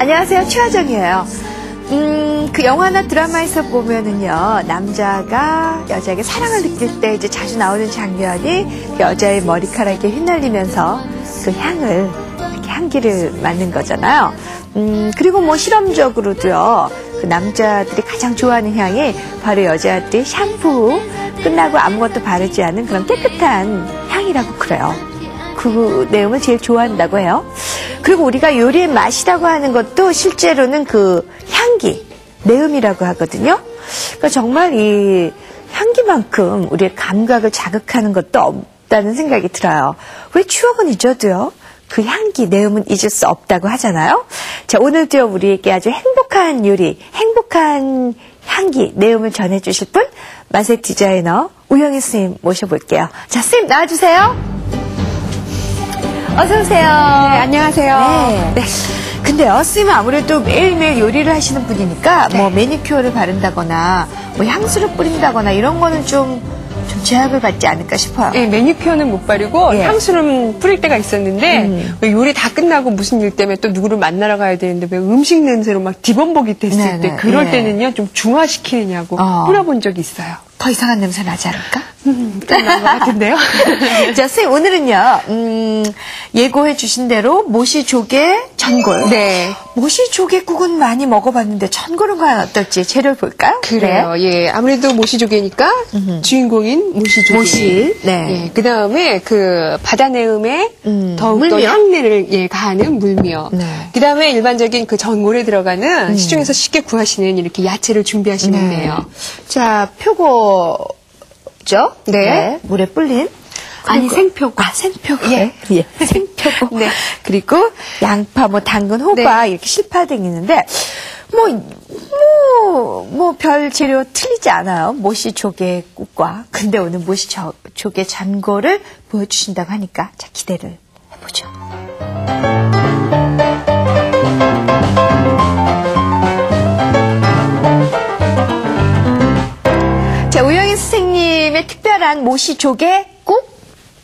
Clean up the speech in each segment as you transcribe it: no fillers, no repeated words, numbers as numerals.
안녕하세요. 최하정이에요. 그 영화나 드라마에서 보면은요, 남자가 여자에게 사랑을 느낄 때 이제 자주 나오는 장면이 그 여자의 머리카락에 휘날리면서 그 향을, 이렇게 향기를 맡는 거잖아요. 그리고 뭐 실험적으로도요, 그 남자들이 가장 좋아하는 향이 바로 여자들이 샴푸 끝나고 아무것도 바르지 않은 그런 깨끗한 향이라고 그래요. 그 내용을 제일 좋아한다고 해요. 그리고 우리가 요리의 맛이라고 하는 것도 실제로는 그 향기, 내음이라고 하거든요. 그러니까 정말 이 향기만큼 우리의 감각을 자극하는 것도 없다는 생각이 들어요. 왜 추억은 잊어도요, 그 향기, 내음은 잊을 수 없다고 하잖아요. 자, 오늘도 우리에게 아주 행복한 요리, 행복한 향기, 내음을 전해주실 분, 맛의 디자이너 우영희 선생님 모셔볼게요. 자, 선생님 나와주세요. 어서오세요. 네, 안녕하세요. 네. 근데요, 선생님은 아무래도 매일매일 요리를 하시는 분이니까, 뭐 매니큐어를 바른다거나, 뭐 향수를 뿌린다거나, 이런 거는 좀 제약을 받지 않을까 싶어요. 네, 매니큐어는 못 바르고 향수는 뿌릴 때가 있었는데 왜 요리 다 끝나고 무슨 일 때문에 또 누구를 만나러 가야 되는데 왜 음식 냄새로 막 디범벅이 됐을 때 그럴 때는요 좀 중화시키느냐고 뿌려본 적이 있어요. 더 이상한 냄새 나지 않을까? 끝난 것 같은데요. 자, 선생님, 오늘은요, 예고해 주신 대로 모시조개 전골. 네. 모시조개국은 많이 먹어봤는데 전골은 과연 어떨지 재료를 볼까요? 그래요. 네. 예. 아무래도 모시조개니까 주인공인 모시조개. 모시. 네. 예. 그 다음에 그 바다 내음에 더욱더 향내를 가하는 물미역. 네. 그 다음에 일반적인 그 전골에 들어가는 시중에서 쉽게 구하시는 이렇게 야채를 준비하시면 돼요. 자, 표고. 네. 물에 불린. 아니, 생표고. 아, 생표고. 예. 생표고. 네. 그리고 양파, 뭐, 당근, 호박, 이렇게 실파등이 있는데, 별 재료 틀리지 않아요. 모시조개국과. 근데 오늘 모시조개 전골을 보여주신다고 하니까, 자, 기대를 해보죠. 자, 우영희 선생님의 특별한 모시조개국,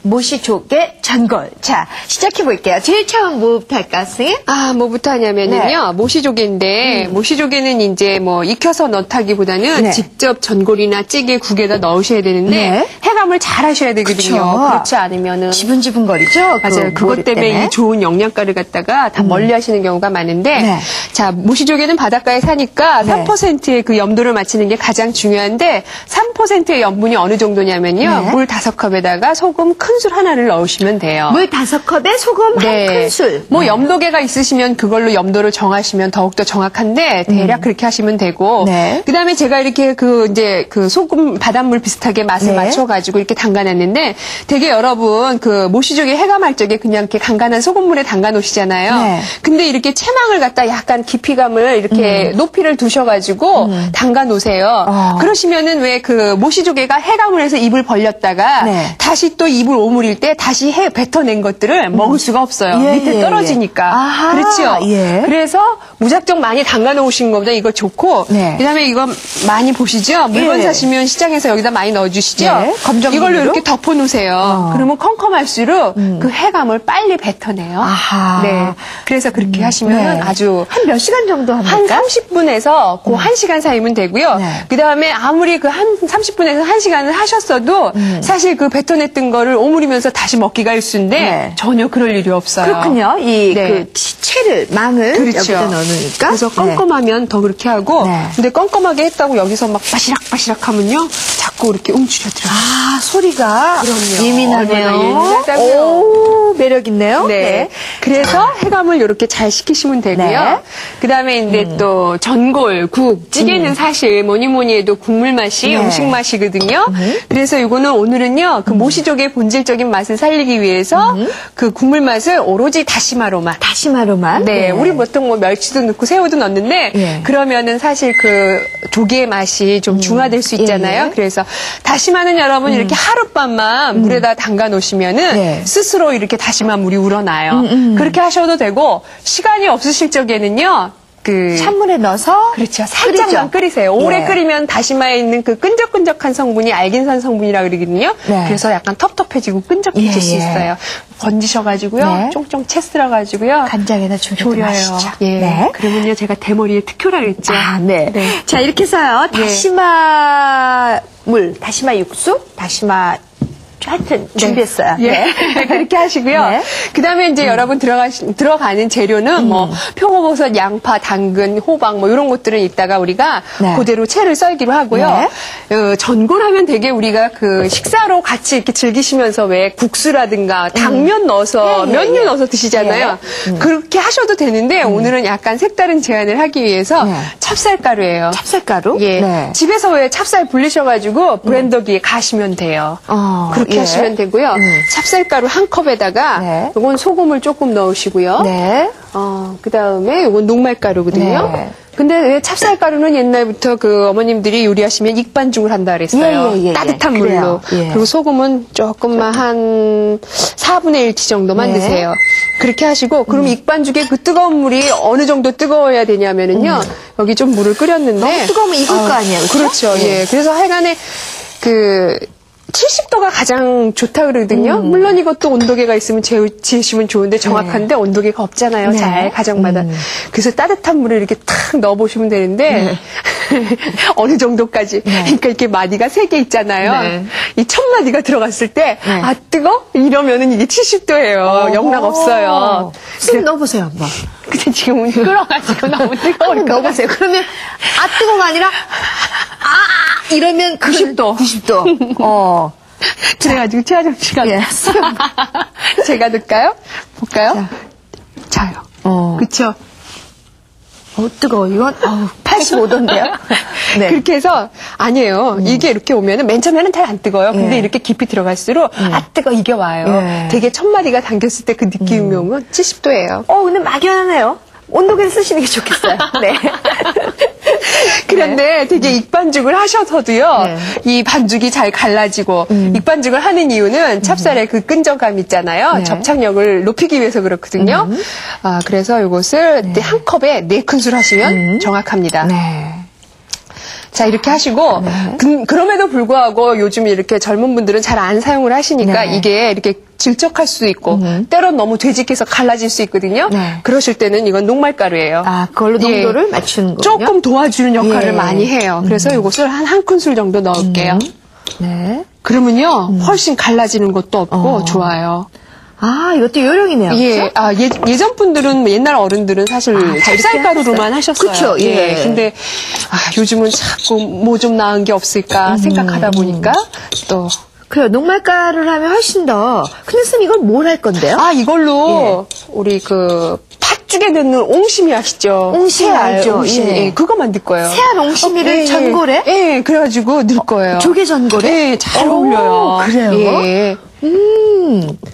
모시조개 전골. 자, 시작해볼게요. 제일 처음 뭐부터 할까, 선생님? 뭐부터 하냐면은요, 모시조개인데, 모시조개는 이제 뭐, 익혀서 넣다기보다는 직접 전골이나 찌개, 국에다 넣으셔야 되는데, 해감을 잘 하셔야 되거든요. 그쵸. 그렇지 않으면은. 지분거리죠? 맞아요. 그것 때문에 이 좋은 영양가를 갖다가 다 멀리 하시는 경우가 많은데, 자, 모시조개는 바닷가에 사니까 3%의 그 염도를 맞추는 게 가장 중요한데, 3%의 염분이 어느 정도냐면요, 물 5컵에다가 소금 큰술 하나를 넣으시면 돼요. 물 5컵에 소금 한 큰술. 뭐 염도계가 있으시면 그걸로 염도를 정하시면 더욱더 정확한데 대략 그렇게 하시면 되고. 그다음에 제가 이렇게 이제 소금 바닷물 비슷하게 맛을 맞춰가지고 이렇게 담가놨는데 되게 여러분 그 모시조개 해감할 적에 그냥 이렇게 간간한 소금물에 담가 놓으시잖아요. 근데 이렇게 채망을 갖다 약간 깊이감을 이렇게 높이를 두셔가지고 담가 놓으세요. 그러시면은 왜 그 모시조개가 해감을 해서 입을 벌렸다가 다시 또 입을 오므릴 때 다시 뱉어낸 것들을 먹을 수가 없어요. 밑에 떨어지니까. 그렇죠. 그래서 무작정 많이 담가 놓으신 것보다 이거 좋고 그다음에 이거 많이 보시죠. 물건 사시면 시장에서 여기다 많이 넣어주시죠. 이걸로 이렇게 덮어놓으세요. 그러면 컴컴할수록 그 해감을 빨리 뱉어내요. 네. 그래서 그렇게 하시면 아주 한 몇 시간 정도 합니까? 한 30분에서 그 1시간 사이면 되고요. 그다음에 아무리 그 한 30분에서 1시간을 하셨어도 사실 그 뱉어냈던 거를 오므리면서 다시 먹기가 일쑤인데 전혀 그럴 일이 없어요. 그렇군요. 그 채를, 망을 여기다 넣으니까. 그래서 껌껌하면 더 그렇게 하고 근데 껌껌하게 했다고 여기서 막 바시락바시락 하면요. 자꾸 이렇게 움츠려들어요. 소리가 그럼요. 예민하네요. 오, 매력 있네요. 그래서 해감을 이렇게 잘 시키시면 되고요. 그다음에 이제 또 전골, 국, 찌개는 사실 뭐니 해도 국물 맛이 음식 맛이거든요. 그래서 이거는 오늘은요. 그 모시조개 본질적인 맛을 살리기 위해서 그 국물 맛을 오로지 다시마로만. 네. 우리 보통 뭐 멸치도 넣고 새우도 넣는데 그러면은 사실 그 조개의 맛이 좀 중화될 수 있잖아요. 그래서 다시마는 여러분 이렇게 하룻밤만 물에다 담가 놓으시면은 스스로 이렇게 다시마 물이 우러나요. 그렇게 하셔도 되고 시간이 없으실 적에는요. 찬물에 넣어서 그렇죠. 살짝만 끓이세요. 오래 끓이면 다시마에 있는 그 끈적끈적한 성분이 알긴산 성분이라 그러거든요. 그래서 약간 텁텁해지고 끈적해질 수 있어요. 건지셔가지고요. 쫑쫑 채 쓸어가지고요. 간장에다 졸여요. 예. 그러면요 제가 대머리에 특효라 그랬죠. 네. 자 이렇게 해서요. 다시마 다시마 육수, 다시마 하여튼 준비했어요. 그렇게 하시고요. 그다음에 이제 여러분 들어가는 재료는 뭐 표고버섯, 양파, 당근, 호박 뭐 이런 것들은 이따가 우리가 그대로 채를 썰기로 하고요. 전골하면 되게 우리가 그 식사로 같이 이렇게 즐기시면서 왜 국수라든가 당면 넣어서 면류 넣어서 드시잖아요. 그렇게 하셔도 되는데 오늘은 약간 색다른 제안을 하기 위해서 찹쌀가루예요. 찹쌀가루? 집에서 왜 찹쌀 불리셔가지고 블렌더기에 가시면 돼요. 그렇게 하시면 되고요. 찹쌀가루 한 컵에다가 이건 소금을 조금 넣으시고요. 그 다음에 이건 녹말가루거든요. 근데 왜 찹쌀가루는 옛날부터 그 어머님들이 요리하시면 익반죽을 한다 그랬어요. 따뜻한 물로. 그리고 소금은 조금만 한 4분의 1티 정도만 넣으세요. 그렇게 하시고 그럼 익반죽에 그 뜨거운 물이 어느 정도 뜨거워야 되냐면은요. 여기 좀 물을 끓였는데 너무 뜨거우면 익을 거 아니에요. 그렇죠. 그래서 하여간에 70도가 가장 좋다 그러거든요. 물론 이것도 온도계가 있으면 지으시면 좋은데 정확한데 온도계가 없잖아요. 잘 가정마다. 그래서 따뜻한 물을 이렇게 탁 넣어보시면 되는데 어느 정도까지. 그러니까 이렇게 마디가 3개 있잖아요. 이 첫 마디가 들어갔을 때 아 뜨거? 이러면은 이게 70도예요. 영락 없어요. 좀 넣어보세요 한번. 근데 지금은 끓어가지고 너무 뜨거우니까 넣어보세요. 그러면 뜨거가 아니라 이러면 90도. 90도. 그래가지고 최하정 씨가 제가 넣을까요? 볼까요? 자요. 그쵸? 뜨거워. 이건 85도인데요. 그렇게 해서 아니에요. 이게 이렇게 오면은 맨 처음에는 잘 안 뜨거워요. 근데 이렇게 깊이 들어갈수록 뜨거 이게 와요. 되게 첫 마디가 당겼을 때 그 느낌이 오면 70도예요. 근데 막연하네요. 온도계를 쓰시는 게 좋겠어요. 그런데 되게 익반죽을 하셔서도요, 이 반죽이 잘 갈라지고, 익반죽을 하는 이유는 찹쌀의 그 끈적감 있잖아요. 접착력을 높이기 위해서 그렇거든요. 그래서 이것을 한 컵에 4큰술 하시면 정확합니다. 자, 이렇게 하시고, 그럼에도 불구하고 요즘 이렇게 젊은 분들은 잘 안 사용을 하시니까 이게 이렇게 질척할 수도 있고, 때론 너무 되직해서 갈라질 수 있거든요. 그러실 때는 이건 녹말가루예요. 그걸로 농도를 맞추는 거군요. 조금 도와주는 역할을 많이 해요. 그래서 이것을 한 큰술 정도 넣을게요. 그러면요, 훨씬 갈라지는 것도 없고 좋아요. 이것도 요령이네요. 예전 분들은, 옛날 어른들은 사실 찹쌀가루로만 하셨어요. 그쵸, 근데, 요즘은 자꾸 뭐 좀 나은 게 없을까 생각하다 보니까 또. 그래요. 녹말가루를 하면 훨씬 더. 근데 선생님 이걸 뭘 할 건데요? 이걸로 우리 팥죽에 넣는 옹심이 아시죠? 옹심이 알죠? 옹심이. 그거 만들 거예요. 새알 옹심이를 전골에? 그래가지고 넣을 거예요. 조개 전골에? 잘 어울려요. 그래요?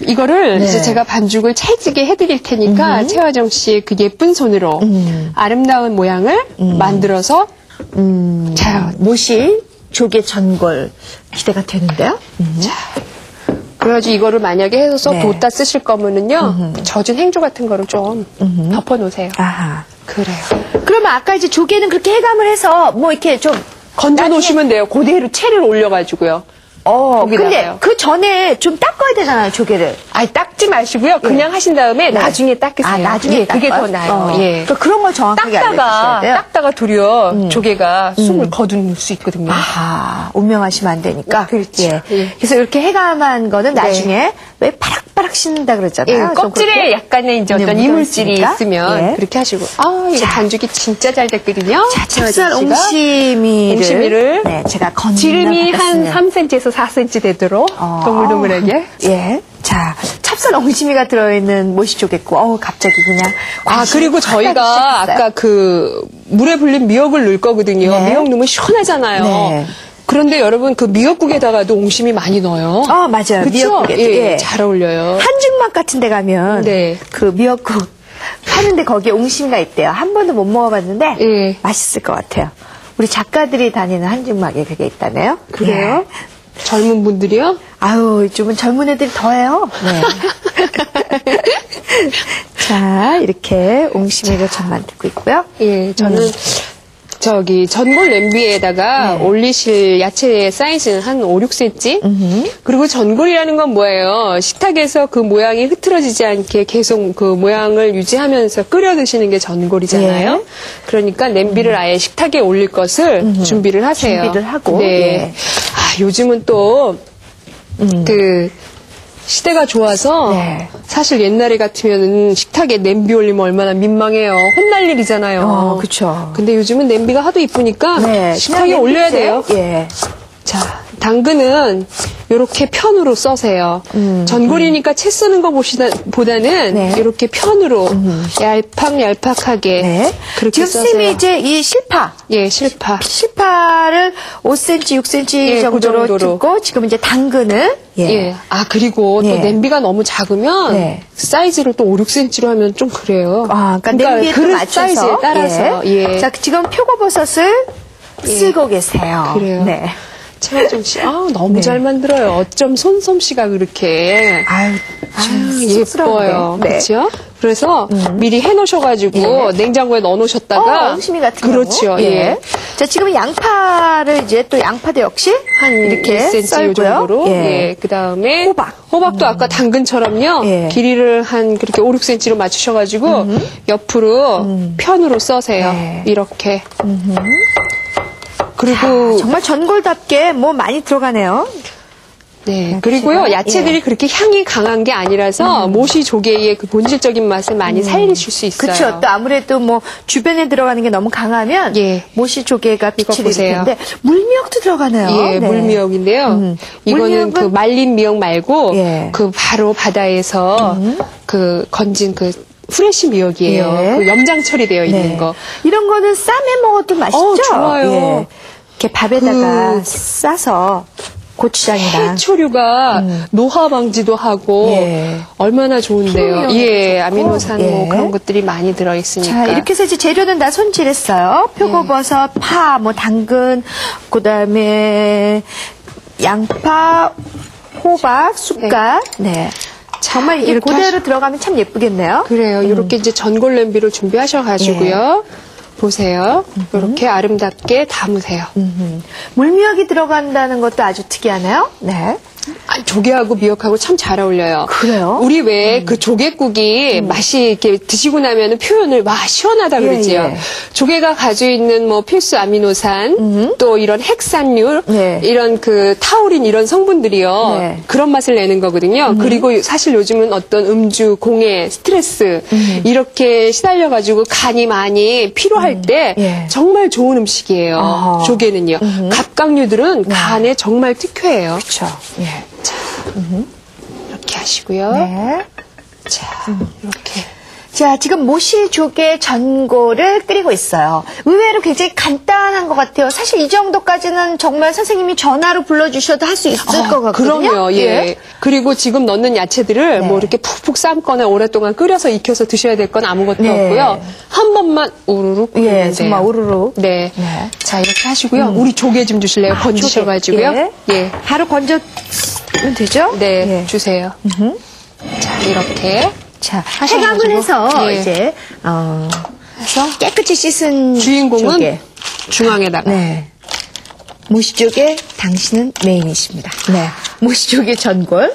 이거를 이제 제가 반죽을 찰지게 해드릴 테니까 최화정 씨의 그 예쁜 손으로 아름다운 모양을 만들어서 자, 모실 조개 전골 기대가 되는데요. 자, 그래가지고 이거를 만약에 해서 뒀다 쓰실 거면은요 젖은 행주 같은 거를 좀 덮어놓으세요. 그래요. 그러면 아까 이제 조개는 그렇게 해감을 해서 뭐 이렇게 좀 건져 놓으시면 돼요. 그대로 채를 올려가지고요. 근데 그 전에 좀 닦아야 되잖아요, 조개를. 닦지 마시고요. 그냥 하신 다음에 나중에 닦으세요. 나중에 그게 더 나아요. 그러니까 그런 걸 정확하게 알려주셔야 돼요. 닦다가 도리어 조개가 숨을 거둘 수 있거든요. 운명하시면 안 되니까. 그렇죠. 그래서 이렇게 해감한 거는 나중에 왜 파락파락 씻는다 그랬잖아요. 껍질에 약간의 이제 어떤 이물질이 있으면 그렇게 하시고. 이거 반죽이 진짜 잘 됐거든요. 자, 찹쌀 옹심이를 제가 지름이 한 3cm에서 4cm 되도록 동글동글하게. 자, 찹쌀 옹심이가 들어있는 모시조개국. 갑자기 그냥. 그리고 저희가 아까 물에 불린 미역을 넣을 거거든요. 미역 넣으면 시원하잖아요. 그런데 여러분 그 미역국에다가도 옹심이 많이 넣어요. 맞아요. 그쵸? 미역국에 잘 어울려요. 한증막 같은 데 가면 그 미역국 하는데 거기에 옹심이가 있대요. 한 번도 못 먹어봤는데 맛있을 것 같아요. 우리 작가들이 다니는 한증막에 그게 있다네요. 그래요? 젊은 분들이요? 요즘은 젊은 애들이 더해요. 자, 이렇게 옹심이를 전 만들고 있고요. 예, 저는 전골 냄비에다가 올리실 야채의 사이즈는 한 5, 6cm. 그리고 전골이라는 건 뭐예요? 식탁에서 그 모양이 흐트러지지 않게 계속 그 모양을 유지하면서 끓여 드시는 게 전골이잖아요. 예. 그러니까 냄비를 아예 식탁에 올릴 것을 준비를 하세요. 준비를 하고. 네. 예. 아, 요즘은 또 시대가 좋아서 사실 옛날에 같으면은 식탁에 냄비 올리면 얼마나 민망해요. 혼날 일이잖아요. 그렇죠. 근데 요즘은 냄비가 하도 이쁘니까 식탁에 올려야 돼요. 예. 자, 당근은 이렇게 편으로 써세요. 전골이니까 채 쓰는 것보다는 이렇게 편으로 얄팍얄팍하게 그렇게 지금 써세요. 선생님이 이제 이 실파. 예, 실파. 실파를 5cm, 6cm 예, 정도로 그 정도로. 뜯고 지금 이제 당근은 예. 아, 그리고 또 냄비가 너무 작으면 사이즈를 또 5, 6cm로 하면 좀 그래요. 아, 그러니까 냄비에 그릇 맞춰서 사이즈에 따라서. 예. 자, 지금 표고버섯을 쓰고 계세요. 그래요. 네. 최화정 씨, 너무 잘 만들어요. 어쩜 손솜씨가 그렇게. 예뻐요. 네. 그렇죠? 그래서 미리 해놓으셔가지고 냉장고에 넣어놓으셨다가. 옹심이 같은 그렇죠. 경우. 예. 자, 지금 양파를 이제 또 양파도 역시 한 이렇게 1cm 썰고요. 이 정도로. 예. 그 다음에. 호박. 호박도 아까 당근처럼요. 길이를 한 그렇게 5, 6cm로 맞추셔가지고 옆으로 편으로 써세요. 이렇게. 그리고 정말 전골답게 뭐 많이 들어가네요. 네. 그리고요, 야채들이 그렇게 향이 강한 게 아니라서 모시 조개의 그 본질적인 맛을 많이 살리실 수 있어요. 그렇죠. 또 아무래도 뭐 주변에 들어가는 게 너무 강하면 모시 조개가 빛을 잃을 텐데 물미역도 들어가네요. 예, 물미역인데요. 이거는 그 말린 미역 말고 그 바로 바다에서 그 건진 그 프레시 미역이에요. 그 염장 처리되어 있는 거. 이런 거는 쌈에 먹어도 맛있죠? 좋아요. 이렇게 밥에다가 싸서 고추장이랑 해초류가 노화 방지도 하고 얼마나 좋은데요. 예, 아미노산 뭐 그런 것들이 많이 들어 있으니까. 자, 이렇게 해서 이제 재료는 다 손질했어요. 표고버섯, 파, 뭐 당근, 그다음에 양파, 호박, 쑥갓. 네. 정말 이게 그대로 들어가면 참 예쁘겠네요. 그래요. 이렇게 이제 전골 냄비로 준비하셔가지고요. 보세요. 이렇게 아름답게 담으세요. 물미역이 들어간다는 것도 아주 특이하네요. 네. 조개하고 미역하고 참 잘 어울려요. 그래요? 우리 왜 그 조개국이 맛이 이렇게 드시고 나면은 표현을 시원하다 그러지요. 조개가 가지고 있는 뭐 필수 아미노산, 또 이런 핵산류, 이런 그 타우린 이런 성분들이요. 그런 맛을 내는 거거든요. 그리고 사실 요즘은 어떤 음주, 공해, 스트레스 이렇게 시달려가지고 간이 많이 피로할 때 정말 좋은 음식이에요. 조개는요. 갑각류들은 간에 정말 특효예요. 그렇죠. 자, 이렇게 하시고요. 자, 이렇게. 자, 지금 모시조개 전골을 끓이고 있어요. 의외로 굉장히 간단한 것 같아요. 사실 이 정도까지는 정말 선생님이 전화로 불러주셔도 할 수 있을 것 같거든요. 그럼요. 예. 그리고 지금 넣는 야채들을 뭐 이렇게 푹푹 삶거나 오랫동안 끓여서 익혀서 드셔야 될 건 아무것도 없고요. 한 번만 우르륵. 정말 우르륵. 네. 자, 이렇게 하시고요. 우리 조개 좀 주실래요? 건지셔가지고요. 바로 건져면 되죠? 네. 주세요. 자, 이렇게. 자, 해감을 해서 이제 해서 깨끗이 씻은 주인공은 조개. 중앙에다가. 모시조개 당신은 메인이십니다. 모시조개 전골.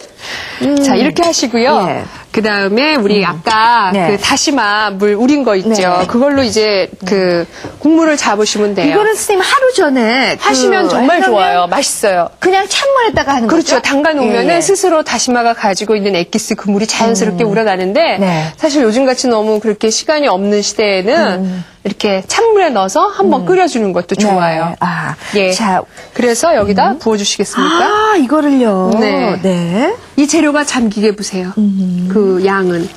자, 이렇게 하시고요. 그 다음에 우리 아까 그 다시마 물 우린 거 있죠. 그걸로 이제 그 국물을 잡으시면 돼요. 이거는 선생님 하루 전에 하시면 정말 좋아요. 맛있어요. 그냥 찬물에다가 하는 거죠? 그렇죠. 담가 놓으면은 스스로 다시마가 가지고 있는 액기스 그 물이 자연스럽게 우러나는데 사실 요즘같이 너무 그렇게 시간이 없는 시대에는 이렇게 찬물에 넣어서 한번 끓여주는 것도 좋아요. 자, 그래서 여기다 부어주시겠습니까? 이거를요. 이 재료가 잠기게 보세요. 그 양은.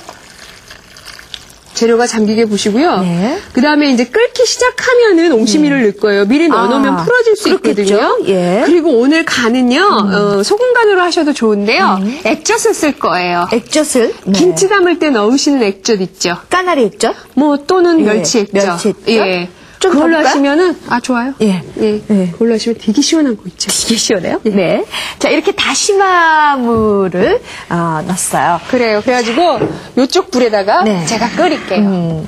재료가 잠기게 보시고요. 그 다음에 이제 끓기 시작하면은 옹심이를 넣을 거예요. 미리 넣어놓으면 풀어질 수 있거든요. 그리고 오늘 간은요, 소금 간으로 하셔도 좋은데요. 액젓을 쓸 거예요. 액젓을? 김치 담을 때 넣으시는 액젓 있죠. 까나리 액젓? 뭐 또는 멸치 액젓. 멸치 액젓? 좀 그걸로 더 볼까요? 하시면은 좋아요. 예. 예. 네. 그걸로 하시면 되게 시원한 거 있죠. 되게 시원해요? 예. 네. 자, 이렇게 다시마물을 넣었어요. 그래요. 그래가지고 요쪽 불에다가 네. 제가 끓일게요.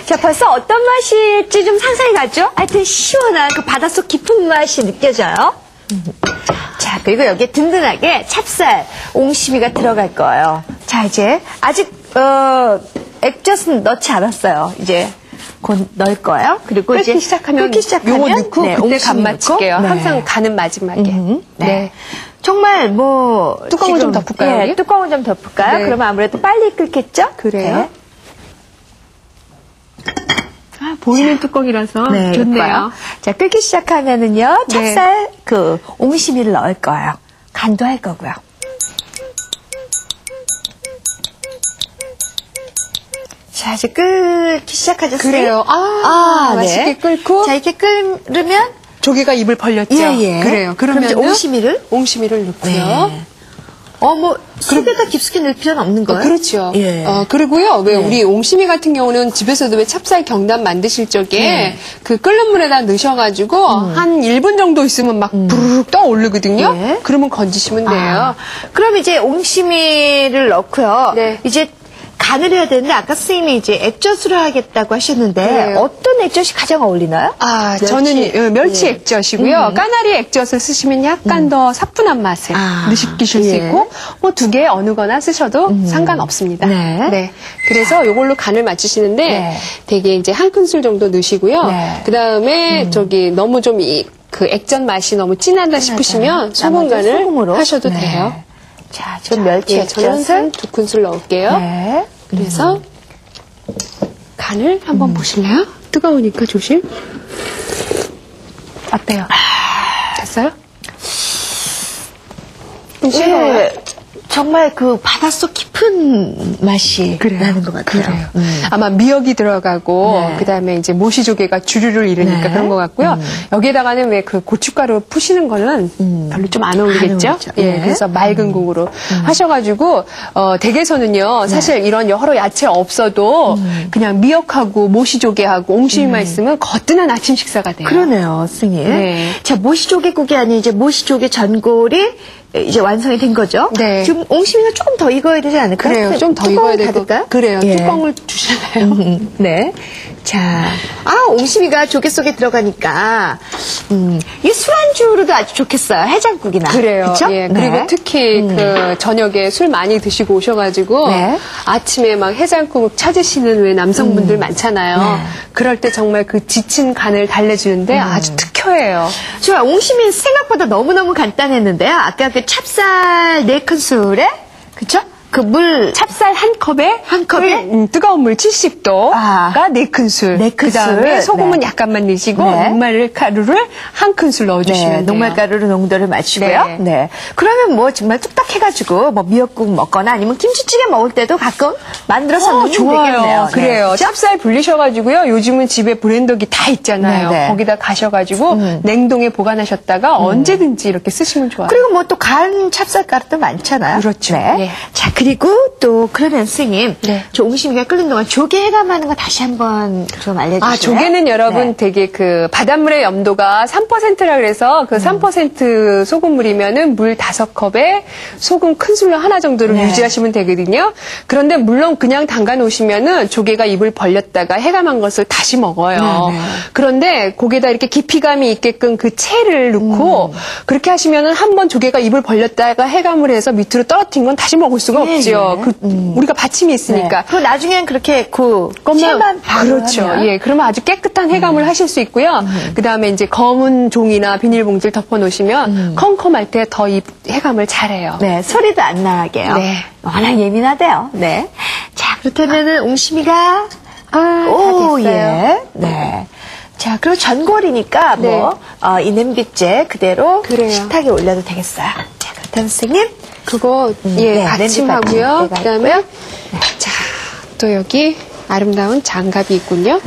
자, 벌써 어떤 맛일지 좀 상상이 가죠? 하여튼 시원한 그 바닷속 깊은 맛이 느껴져요. 자, 그리고 여기에 든든하게 찹쌀, 옹심이가 들어갈 거예요. 자, 이제 아직 액젓은 넣지 않았어요. 이제 곧 넣을 거예요. 그리고 끓기 이제 시작하면 끓기 시작하면 요거 넣고 그때 옹심이 간 맞출게요. 넣고. 항상 간은 마지막에. 네. 정말 뭐 뚜껑을 지금, 좀 덮을까요, 예, 여기? 뚜껑을 좀 덮을까요? 네. 그러면 아무래도 빨리 끓겠죠? 그래요? 보이는 뚜껑이라서 네, 좋네요. 예뻐요. 자, 끓기 시작하면은요, 찹쌀 그 옹심이를 넣을 거예요. 간도 할 거고요. 자, 이제 끓기 시작하죠. 그래요. 맛있게 끓고. 자, 이렇게 끓으면 조개가 입을 벌렸죠. 예. 그래요. 그럼 그러면 이제 옹심이를 넣고요. 네. 뭐 속에다 깊숙이 넣을 필요는 없는 거예요? 그렇죠. 예. 그리고요, 왜 우리 옹심이 같은 경우는 집에서도 왜 찹쌀 경단 만드실 적에 그 끓는 물에다 넣으셔가지고 한 1분 정도 있으면 막 부르륵 떠오르거든요. 예. 그러면 건지시면 돼요. 그럼 이제 옹심이를 넣고요. 네. 이제 간을 해야 되는데 아까 선생님이 이제 액젓으로 하겠다고 하셨는데 그래요. 어떤 액젓이 가장 어울리나요? 저는 멸치 액젓이고요. 까나리 액젓을 쓰시면 약간 더 사뿐한 맛을 느끼실 수 있고, 뭐 2개 어느 거나 쓰셔도 상관없습니다. 네. 그래서 요걸로 간을 맞추시는데 되게 이제 한 큰술 정도 넣으시고요. 네. 그 다음에 너무 좀 그 액젓 맛이 너무 진하다 싶으시면 소금 간을 소금으로 하셔도 돼요. 자, 지금 멸치 저는 액젓을 한 2큰술 넣을게요. 네. 그래서 간을 한번 보실래요? 뜨거우니까 조심. 어때요? 됐어요? 예, 정말 그 바닷속 깊은 맛이 나는 것 같아요. 그래요. 아마 미역이 들어가고 그다음에 이제 모시조개가 주류를 이루니까 그런 것 같고요. 여기에다가는 왜 그 고춧가루 푸시는 거는 별로 좀 안 어울리겠죠? 안 어울리죠. 예, 그래서 맑은 국으로 하셔가지고 댁에서는요 사실 이런 여러 야채 없어도 그냥 미역하고 모시조개하고 옹심이만 있으면 거뜬한 아침 식사가 돼요. 그러네요, 선생님. 네. 자, 모시조개국이 아닌 이제 모시조개 전골이 이제 완성이 된 거죠? 네. 지금 옹심이가 조금 더 익어야 되지 않을까요? 그래요. 좀 더 익어야 될 것 같아요. 그래요. 예. 뚜껑을 주실래요? 네. 자, 옹심이가 조개 속에 들어가니까, 이 술안주로도 아주 좋겠어요. 해장국이나. 그래요. 그쵸? 예. 그리고 특히 그 저녁에 술 많이 드시고 오셔가지고 아침에 막 해장국 찾으시는 왜 남성분들 많잖아요. 그럴 때 정말 그 지친 간을 달래주는데 아주 특효예요. 좋아요. 옹심이 생각보다 너무너무 간단했는데요. 아까 그 찹쌀 4큰술에, 그쵸? 그 물 찹쌀 한 컵에 뜨거운 물 70도가 4큰술. 4큰술. 그다음에 소금은 약간만 넣으시고 녹말가루를 한 큰술 넣어주시면 돼요. 녹말가루로 농도를 맞추고요. 네. 그러면 뭐 정말 뚝딱 해가지고 뭐 미역국 먹거나 아니면 김치찌개 먹을 때도 가끔 만들어서 넣으면 되겠네요. 그래요. 찹쌀 불리셔가지고요. 요즘은 집에 브랜더기 다 있잖아요. 거기다 가셔가지고 냉동에 보관하셨다가 언제든지 이렇게 쓰시면 좋아요. 그리고 뭐 또 간 찹쌀가루도 많잖아요. 그렇죠. 네. 자, 그리고 또 그러면 선생님, 저 옹심이가 끓는 동안 조개 해감하는 거 다시 한번 좀 알려주세요. 조개는 여러분 되게 그 바닷물의 염도가 3%라 그래서 그 3% 소금물이면은 물 5컵에 소금 큰술로 하나 정도를 유지하시면 되거든요. 그런데 물론 그냥 담가 놓으시면은 조개가 입을 벌렸다가 해감한 것을 다시 먹어요. 그런데 고기에다 이렇게 깊이감이 있게끔 그 채를 넣고 그렇게 하시면은 한번 조개가 입을 벌렸다가 해감을 해서 밑으로 떨어뜨린 건 다시 먹을 수가 없죠. 우리가 받침이 있으니까. 그리고 나중엔 그렇게 채만 그렇죠. 예, 그러면 아주 깨끗한 해감을 하실 수 있고요. 그 다음에 이제 검은 종이나 비닐봉지를 덮어놓으시면 컴컴할 때 더 이 해감을 잘해요. 네, 소리도 안 나게요. 네. 워낙 예민하대요. 네. 자, 그렇다면은 옹심이가 다 됐어요. 네. 자, 그리고 전골이니까 이 냄비째 그대로 식탁에 올려도 되겠어요. 자, 그렇다면 선생님. 그거 받침하고요. 그다음에 자, 또 여기 아름다운 장갑이 있군요.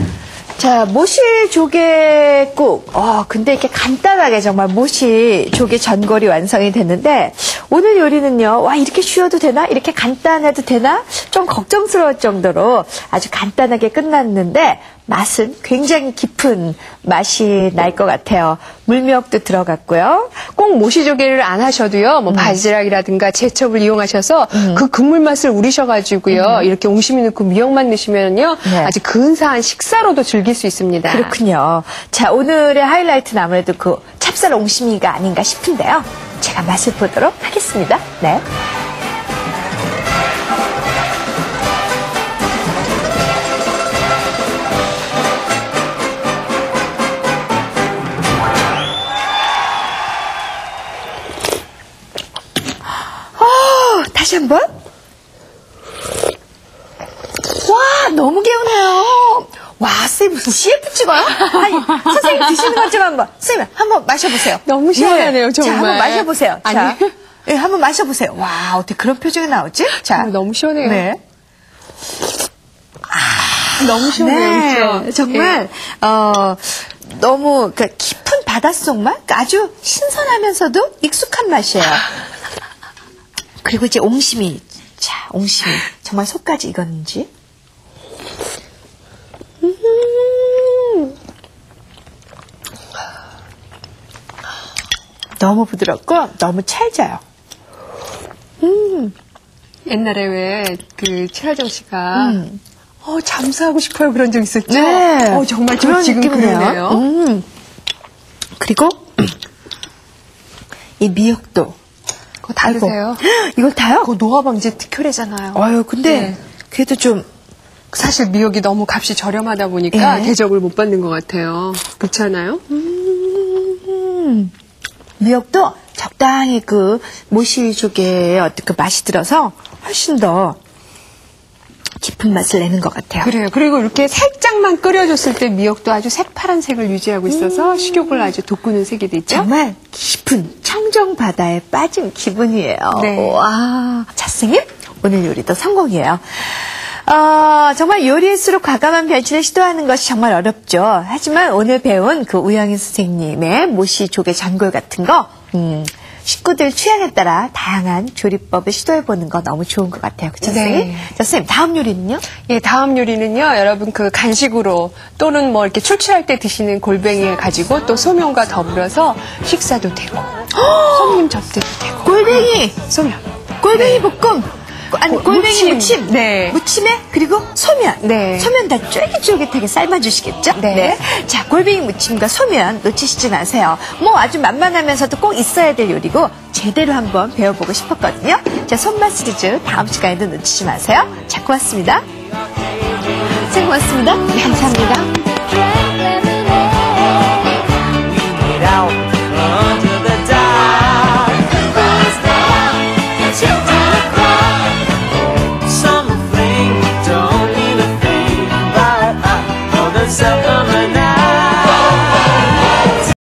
자, 모시조개국. 근데 이렇게 간단하게 정말 모시조개 전골이 완성이 됐는데 오늘 요리는요. 와, 이렇게 쉬워도 되나? 이렇게 간단해도 되나? 좀 걱정스러울 정도로 아주 간단하게 끝났는데 맛은 굉장히 깊은 맛이 날 것 같아요. 물미역도 들어갔고요. 꼭 모시조개를 안 하셔도요. 뭐 바지락이라든가 제첩을 이용하셔서 그 국물 맛을 우리셔가지고요. 이렇게 옹심이 넣고 미역만 넣으시면요. 네. 아주 근사한 식사로도 즐길 수 있습니다. 그렇군요. 자, 오늘의 하이라이트는 아무래도 그 찹쌀 옹심이가 아닌가 싶은데요. 제가 맛을 보도록 하겠습니다. 네. 다시 한 번. 와, 너무 개운해요. 와, 선생님 무슨 CF 찍어요? 아니, 선생님 드시는 것 좀 한번. 선생님, 한번 마셔보세요. 너무 시원하네요, 정말. 자, 한번 마셔보세요. 아니. 자, 예, 한번 마셔보세요. 와, 어떻게 그런 표정이 나오지? 자, 너무 시원해요. 네. 너무 시원해요. 네, 그렇죠? 정말 너무 그러니까 깊은 바닷속 맛, 그러니까 아주 신선하면서도 익숙한 맛이에요. 그리고 이제 옹심이, 자, 옹심이 정말 속까지 익었는지. 너무 부드럽고 너무 찰져요. 옛날에 왜 그 최하정 씨가 잠수하고 싶어요 그런 적 있었죠? 네. 정말 그런 지금 느낌이네요. 그러네요. 그리고 이 미역도. 그거 다 드세요. 이걸 다요? 그거 노화 방지 특효래잖아요. 아유, 근데 네. 그래도 좀 사실 미역이 너무 값이 저렴하다 보니까 네. 대접을 못 받는 것 같아요. 그렇지 않아요? 미역도 적당히 그 모시조개의 어떤 그 맛이 들어서 훨씬 더 깊은 맛을 내는 것 같아요. 그래요. 그리고 이렇게 살짝만 끓여줬을 때 미역도 아주 새파란 색을 유지하고 있어서 식욕을 아주 돋구는 색이 되죠. 정말 깊은 청정 바다에 빠진 기분이에요. 네. 와, 자, 선생님, 오늘 요리도 성공이에요. 정말 요리일수록 과감한 변신을 시도하는 것이 정말 어렵죠. 하지만 오늘 배운 그 우영희 선생님의 모시조개 전골 같은 거, 식구들 취향에 따라 다양한 조리법을 시도해보는 거 너무 좋은 것 같아요. 그쵸, 선생님? 네. 자, 선생님, 다음 요리는요? 예, 다음 요리는요, 여러분 그 간식으로 또는 뭐 이렇게 출출할 때 드시는 골뱅이를 가지고 또 소면과 더불어서 식사도 되고, 손님 접대도 되고. 골뱅이! 소면. 골뱅이 볶음! 아니, 골뱅이 무침. 네. 무침에 그리고 소면. 네. 소면 다 쫄깃쫄깃하게 삶아주시겠죠? 네. 자, 골뱅이 무침과 소면 놓치시지 마세요. 뭐 아주 만만하면서도 꼭 있어야 될 요리고 제대로 한번 배워보고 싶었거든요. 자, 손맛 시리즈 다음 시간에도 놓치지 마세요. 자, 고맙습니다. 선생님 고맙습니다. 네, 감사합니다.